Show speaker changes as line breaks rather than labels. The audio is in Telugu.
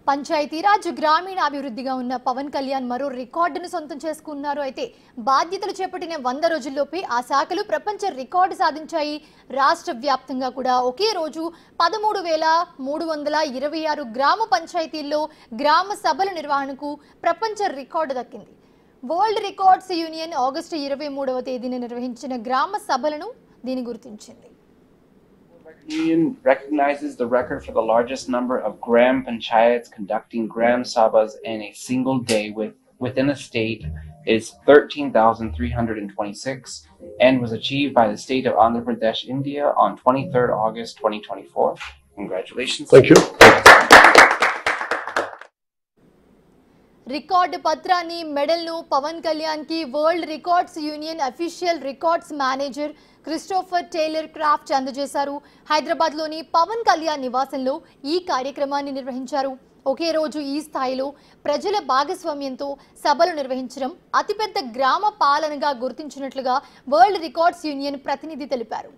పంచాయతీరాజ్ గ్రామీణాభివృద్ధిగా ఉన్న పవన్ కళ్యాణ్ మరో రికార్డును సొంతం చేసుకున్నారు. అయితే బాధ్యతలు చేపట్టిన 100 రోజుల్లోపే ఆ శాఖలు ప్రపంచ రికార్డు సాధించాయి. రాష్ట్ర వ్యాప్తంగా కూడా ఒకే రోజు 13,326 గ్రామ పంచాయతీల్లో గ్రామ సభల నిర్వహణకు ప్రపంచ రికార్డు దక్కింది. వరల్డ్ రికార్డ్స్ యూనియన్ ఆగస్టు 23వ తేదీన నిర్వహించిన గ్రామ సభలను దీని గుర్తించింది.
Union recognizes the record for the largest number of Gram Panchayats conducting Gram Sabhas in a single day within a state is 13,326 and was achieved by the state of Andhra Pradesh, India on 23rd August 2024. Congratulations.
Thank you.
Record పత్రాన్ని మెడల్ను పవన్ కళ్యాణ్ కి world records union official records manager Christopher Taylor craft అందజేశారు. హైదరాబాద్లోని పవన్ కళ్యాణ్ నివాసంలో ఈ కార్యక్రమాన్ని నిర్వహించారు. ఒకే రోజు ఈ స్థాయిలో ప్రజల భాగస్వామ్యంతో సభలు నిర్వహించడం అతిపెద్ద గ్రామ పాలనగా గుర్తించినట్లుగా వరల్డ్ రికార్డ్స్ యూనియన్ ప్రతినిధి తెలిపారు.